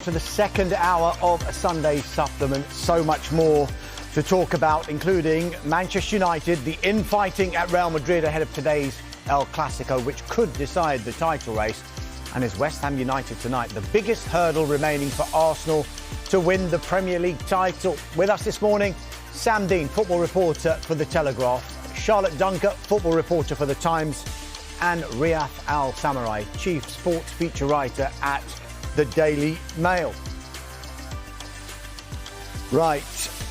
to the second hour of Sunday Supplement. So much more to talk about, including Manchester United, the infighting at Real Madrid ahead of today's El Clasico, which could decide the title race. And is West Ham United tonight the biggest hurdle remaining for Arsenal to win the Premier League title? With us this morning, Sam Dean, football reporter for The Telegraph, Charlotte Dunker, football reporter for The Times, and Riyadh Al Samurai, chief sports feature writer at The Daily Mail. Right,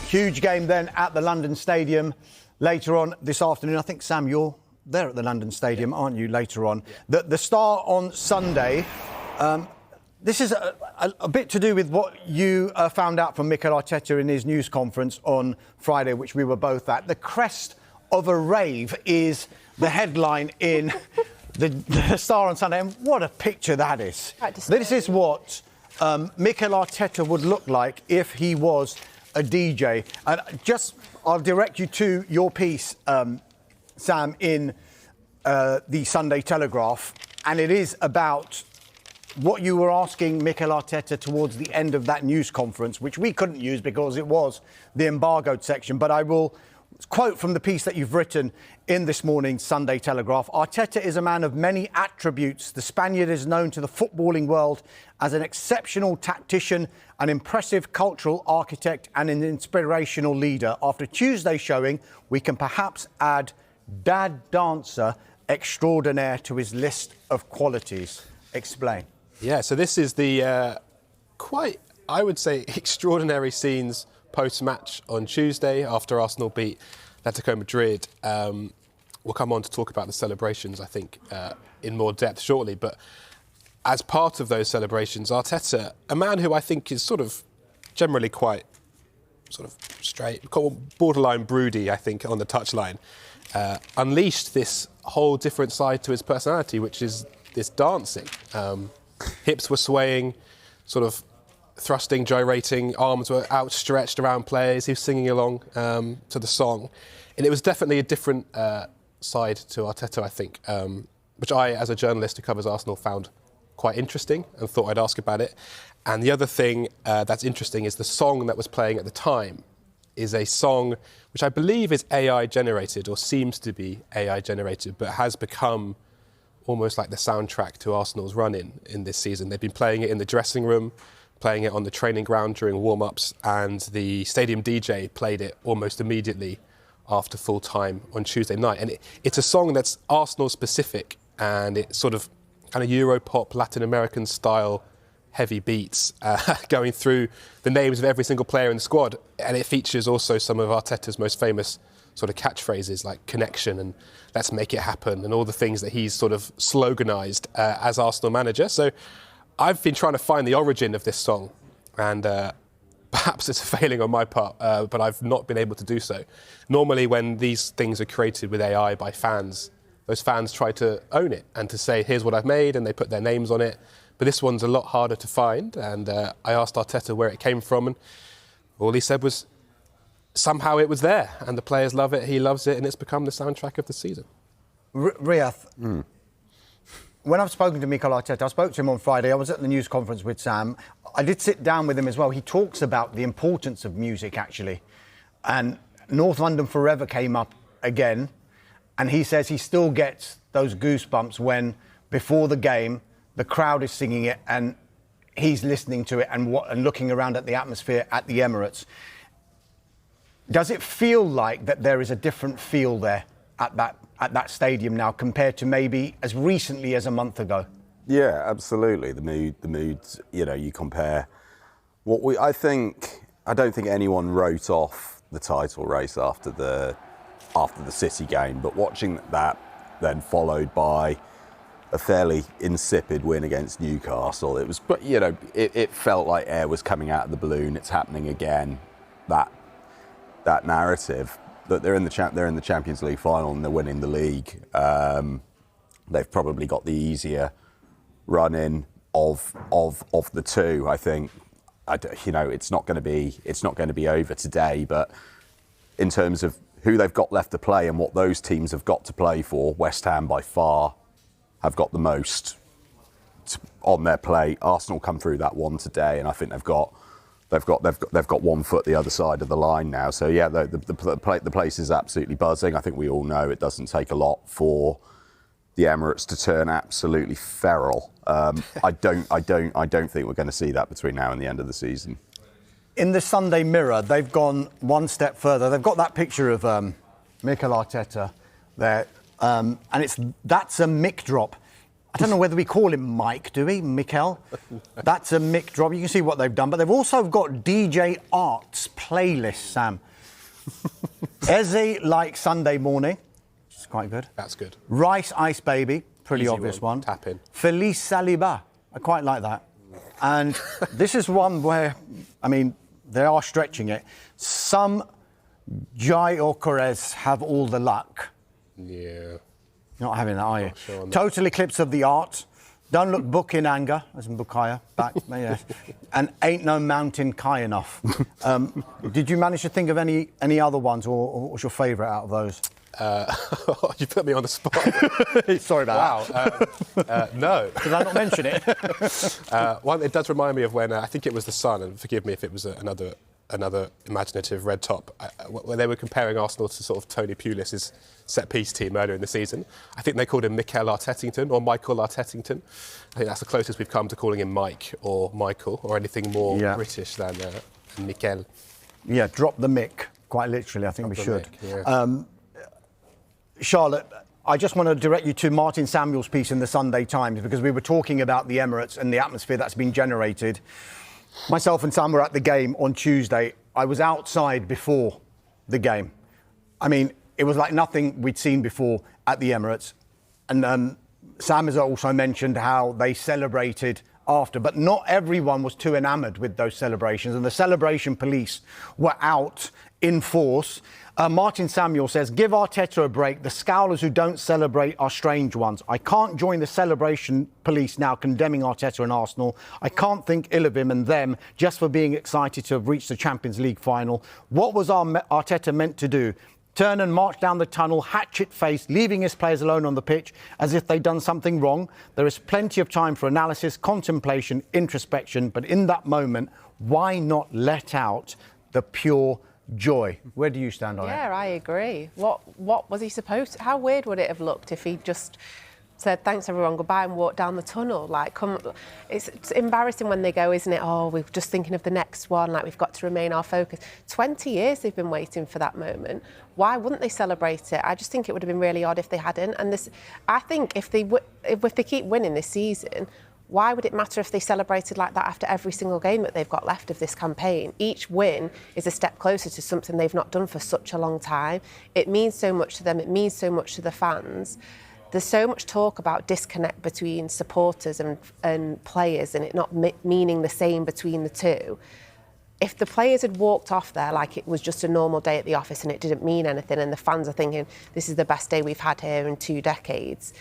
huge game then at the London Stadium later on this afternoon. I think, Sam, you're there at the London Stadium, aren't you, later on? Yeah. The Star on Sunday. This is a bit to do with what you found out from Mikel Arteta in his news conference on Friday, which we were both at. The crest of a rave is the headline in the Star on Sunday. And what a picture that is. This is what Mikel Arteta would look like if he was a DJ. And I'll direct you to your piece, Sam, in the Sunday Telegraph, and it is about what you were asking Mikel Arteta towards the end of that news conference, which we couldn't use because it was the embargoed section. But I will quote from the piece that you've written in this morning's Sunday Telegraph. Arteta is a man of many attributes. The Spaniard is known to the footballing world as an exceptional tactician, an impressive cultural architect and an inspirational leader. After Tuesday's showing, we can perhaps add dad dancer extraordinaire to his list of qualities. Explain. Yeah, so this is the quite, I would say, extraordinary scenes post-match on Tuesday after Arsenal beat Atletico Madrid. We'll come on to talk about the celebrations, I think, in more depth shortly. But as part of those celebrations, Arteta, a man who I think is sort of generally quite sort of straight, borderline broody, I think, on the touchline, unleashed this whole different side to his personality, which is this dancing. Hips were swaying, sort of thrusting, gyrating, arms were outstretched around players. He was singing along to the song. And it was definitely a different side to Arteta, I think, which I, as a journalist who covers Arsenal, found quite interesting and thought I'd ask about it. And the other thing that's interesting is the song that was playing at the time is a song which I believe is AI generated, or seems to be AI generated, but has become almost like the soundtrack to Arsenal's run-in this season. They've been playing it in the dressing room, playing it on the training ground during warm-ups, and the stadium DJ played it almost immediately after full time on Tuesday night. And it's a song that's Arsenal-specific, and it's sort of kind of Europop, Latin American style heavy beats going through the names of every single player in the squad. And it features also some of Arteta's most famous sort of catchphrases like connection and let's make it happen and all the things that he's sort of sloganised as Arsenal manager. So I've been trying to find the origin of this song, and perhaps it's a failing on my part, but I've not been able to do so. Normally when these things are created with AI by fans, those fans try to own it and to say, here's what I've made, and they put their names on it. But this one's a lot harder to find, and I asked Arteta where it came from, and all he said was somehow it was there, and the players love it, he loves it, and it's become the soundtrack of the season. Riyadh, when I've spoken to Mikel Arteta, I spoke to him on Friday, I was at the news conference with Sam, I did sit down with him as well. He talks about the importance of music, actually, and North London Forever came up again, and he says he still gets those goosebumps when, before the game, the crowd is singing it and he's listening to it and looking around at the atmosphere at the Emirates. Does it feel like that there is a different feel there at that stadium now compared to maybe as recently as a month ago? Yeah, absolutely. The mood. You know, you compare I don't think anyone wrote off the title race after the City game, but watching that then followed by a fairly insipid win against Newcastle, it felt like air was coming out of the balloon. It's happening again. That narrative that they're in the Champions League final and they're winning the league. They've probably got the easier run in of the two. I think it's not going to be over today, but in terms of who they've got left to play and what those teams have got to play for, West Ham by far have got the most on their plate. Arsenal come through that one today, and I think they've got 1 foot the other side of the line now. So yeah, the place is absolutely buzzing. I think we all know it doesn't take a lot for the Emirates to turn absolutely feral. I don't think we're going to see that between now and the end of the season. In the Sunday Mirror, they've gone one step further. They've got that picture of Mikel Arteta there, and that's a mic drop. I don't know whether we call him Mike, do we, Mikel? That's a mic drop. You can see what they've done, but they've also got DJ Art's playlist, Sam. Eze like Sunday Morning. It's quite good. That's good. Rice Ice Baby, pretty Easy obvious one. Tap in. Feliz Saliba, I quite like that. And this is one where, I mean, they are stretching it. Some Jai or Corez have all the luck. Yeah. You're not having that, are you? Sure Total eclipse of the art. Don't look book in anger, as in Bukaya, back. Yes. And ain't no mountain high enough. Did you manage to think of any other ones, or what's your favourite out of those? You put me on the spot. Sorry about that. No. Did I not mention it? One, it does remind me of when, I think it was The Sun, and forgive me if it was another imaginative red top, when they were comparing Arsenal to sort of Tony Pulis's set-piece team earlier in the season. I think they called him Mikel Artetington or Michael Artetington. I think that's the closest we've come to calling him Mike or Michael or anything more British than Mikel. Yeah, drop the mic, quite literally, I think we should. Charlotte, I just want to direct you to Martin Samuel's piece in the Sunday Times, because we were talking about the Emirates and the atmosphere that's been generated. Myself and Sam were at the game on Tuesday. I was outside before the game. I mean, it was like nothing we'd seen before at the Emirates. And Sam has also mentioned how they celebrated after, but not everyone was too enamoured with those celebrations, and the celebration police were out in force. Martin Samuel says, give Arteta a break. The scowlers who don't celebrate are strange ones. I can't join the celebration police now condemning Arteta and Arsenal. I can't think ill of him and them just for being excited to have reached the Champions League final. What was Arteta meant to do? Turn and march down the tunnel, hatchet-faced, leaving his players alone on the pitch as if they'd done something wrong. There is plenty of time for analysis, contemplation, introspection, but in that moment, why not let out the pure joy? Where do you stand on it? Yeah, I agree. What was he supposed to... How weird would it have looked if he just said, thanks everyone, goodbye, and walked down the tunnel? Like, come... It's embarrassing when they go, isn't it? Oh, we're just thinking of the next one, like, we've got to remain our focus. 20 years they've been waiting for that moment. Why wouldn't they celebrate it? I just think it would have been really odd if they hadn't. And this, I think if they keep winning this season, why would it matter if they celebrated like that after every single game that they've got left of this campaign? Each win is a step closer to something they've not done for such a long time. It means so much to them. It means so much to the fans. There's so much talk about disconnect between supporters and players, and it not meaning the same between the two. If the players had walked off there like it was just a normal day at the office and it didn't mean anything, and the fans are thinking, this is the best day we've had here in 2 decades,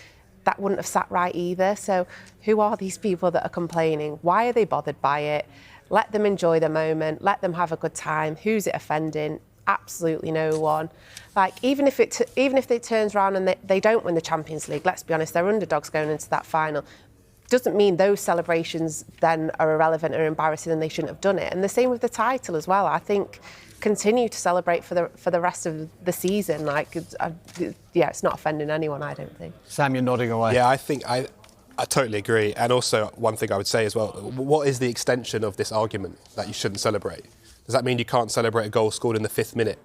that wouldn't have sat right either. So who are these people that are complaining? Why are they bothered by it? Let them enjoy the moment. Let them have a good time. Who's it offending? Absolutely no one. Like, even if it turns around and they don't win the Champions League, let's be honest, they're underdogs going into that final. Doesn't mean those celebrations then are irrelevant or embarrassing and they shouldn't have done it. And the same with the title as well. I think continue to celebrate for the rest of the season. Like, it's not offending anyone, I don't think. Sam, you're nodding away. Yeah, I think I totally agree. And also, one thing I would say as well, what is the extension of this argument that you shouldn't celebrate? Does that mean you can't celebrate a goal scored in the 5th minute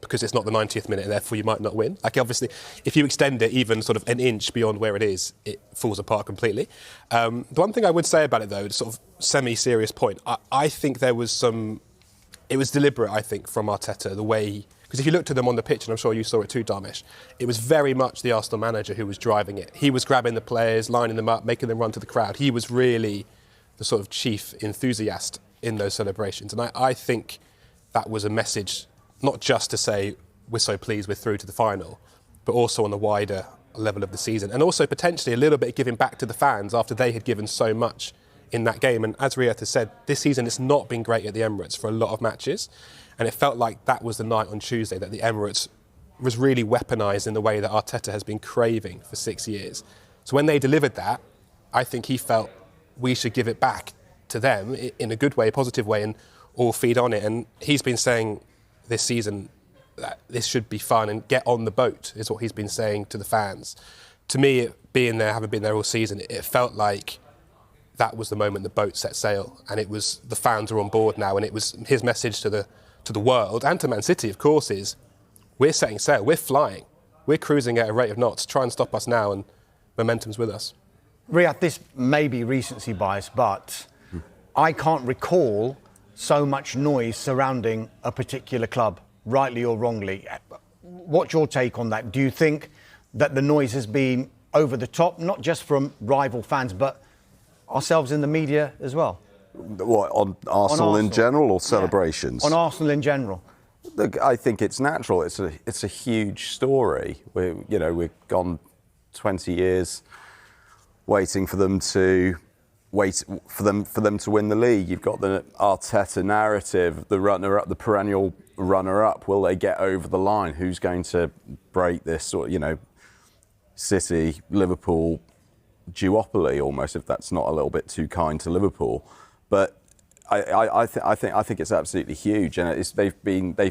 because it's not the 90th minute and therefore you might not win? Like, obviously, if you extend it even sort of an inch beyond where it is, it falls apart completely. The one thing I would say about it, though, sort of semi-serious point, I think there was some... It was deliberate, I think, from Arteta, the way... Because if you looked at them on the pitch, and I'm sure you saw it too, Darmish, it was very much the Arsenal manager who was driving it. He was grabbing the players, lining them up, making them run to the crowd. He was really the sort of chief enthusiast in those celebrations. And I think that was a message, not just to say, we're so pleased we're through to the final, but also on the wider level of the season. And also potentially a little bit giving back to the fans after they had given so much in that game. And as Riyad has said, this season it's not been great at the Emirates for a lot of matches. And it felt like that was the night on Tuesday that the Emirates was really weaponised in the way that Arteta has been craving for 6 years. So when they delivered that, I think he felt we should give it back to them in a good way, a positive way, and all feed on it. And he's been saying this season that this should be fun and get on the boat, is what he's been saying to the fans. To me, being there, having been there all season, it felt like that was the moment the boat set sail, and it was the fans are on board now, and it was his message to the world and to Man City, of course, is we're setting sail, we're flying, we're cruising at a rate of knots. Try and stop us now, and momentum's with us. Riyadh, this may be recency bias, but I can't recall so much noise surrounding a particular club, rightly or wrongly. What's your take on that? Do you think that the noise has been over the top, not just from rival fans, but ourselves in the media as well? What, on Arsenal in general or celebrations? Yeah. On Arsenal in general. Look, I think it's natural. It's a huge story. We've gone 20 years waiting for them to win the league. You've got the Arteta narrative, the runner-up, the perennial runner-up. Will they get over the line? Who's going to break this sort of, City, Liverpool duopoly almost, if that's not a little bit too kind to Liverpool. But I think it's absolutely huge, and they've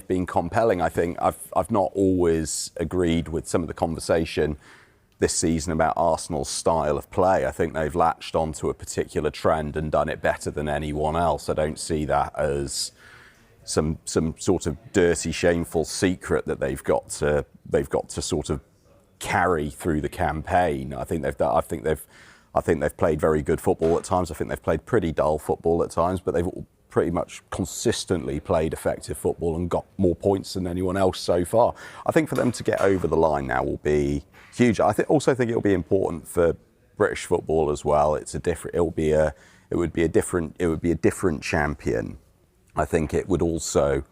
been compelling. I think I've not always agreed with some of the conversation this season about Arsenal's style of play. I think they've latched onto a particular trend and done it better than anyone else. I don't see that as some sort of dirty, shameful secret that they've got to sort of carry through the campaign. I think they've played very good football at times. I think they've played pretty dull football at times, but they've pretty much consistently played effective football and got more points than anyone else so far. I think for them to get over the line now will be huge. I also think it'll be important for British football as well. It would be a different champion. I think it would also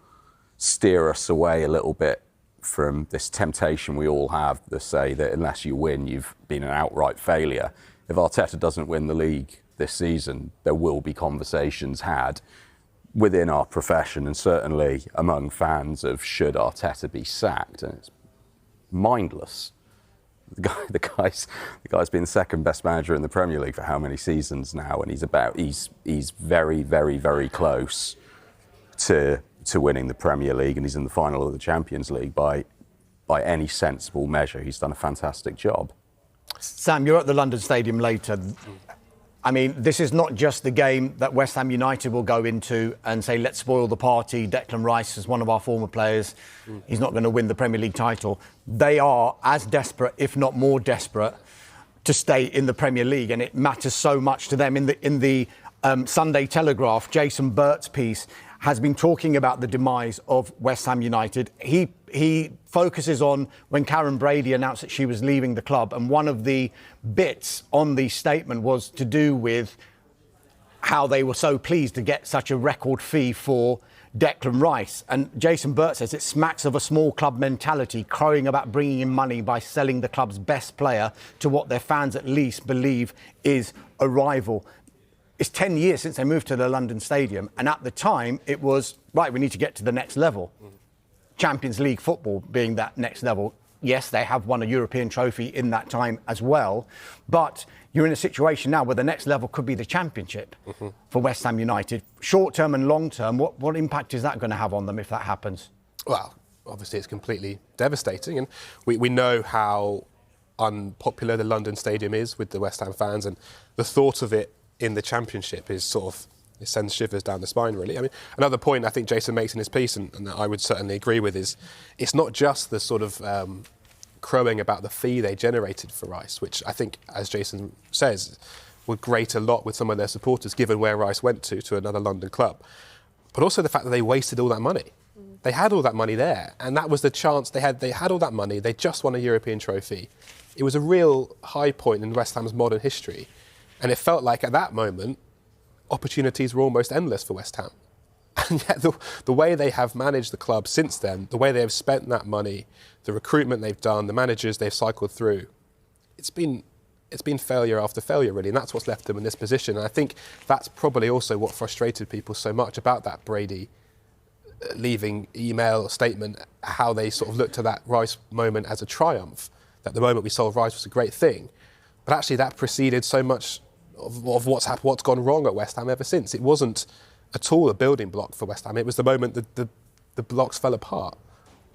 steer us away a little bit from this temptation we all have to say that unless you win, you've been an outright failure. If Arteta doesn't win the league this season, there will be conversations had within our profession and certainly among fans of should Arteta be sacked. And it's mindless. The guy's been the second best manager in the Premier League for how many seasons now, and he's very, very, very close to winning the Premier League, and he's in the final of the Champions League by any sensible measure. He's done a fantastic job. Sam, you're at the London Stadium later. I mean, this is not just the game that West Ham United will go into and say, let's spoil the party. Declan Rice is one of our former players. He's not going to win the Premier League title. They are as desperate, if not more desperate, to stay in the Premier League. And it matters so much to them. In the Sunday Telegraph, Jason Burt's piece has been talking about the demise of West Ham United. He focuses on when Karen Brady announced that she was leaving the club, and one of the bits on the statement was to do with how they were so pleased to get such a record fee for Declan Rice. And Jason Burt says it smacks of a small club mentality, crowing about bringing in money by selling the club's best player to what their fans at least believe is a rival. It's 10 years since they moved to the London Stadium, and at the time it was, right, we need to get to the next level. Champions League football being that next level. Yes, they have won a European trophy in that time as well, but you're in a situation now where the next level could be the Championship for West Ham United. Short term and long term, what impact is that going to have on them if that happens? Well, obviously it's completely devastating, and we know how unpopular the London Stadium is with the West Ham fans, and the thought of it in the Championship is sort of, it sends shivers down the spine, really. I mean, another point I think Jason makes in his piece, and that I would certainly agree with, is it's not just the sort of crowing about the fee they generated for Rice, which I think, as Jason says, would grate a lot with some of their supporters, given where Rice went to another London club. But also the fact that they wasted all that money. They had all that money there, and that was the chance they had. They had all that money. They just won a European trophy. It was a real high point in West Ham's modern history. And it felt like at that moment, opportunities were almost endless for West Ham. And yet the way they have managed the club since then, the way they have spent that money, the recruitment they've done, the managers they've cycled through, it's been failure after failure, really. And that's what's left them in this position. And I think that's probably also what frustrated people so much about that Brady leaving email statement, how they sort of looked at that Rice moment as a triumph, that the moment we sold Rice was a great thing. But actually that preceded so much of what's happened, what's gone wrong at West Ham ever since. It wasn't at all a building block for West Ham. It was the moment that the blocks fell apart.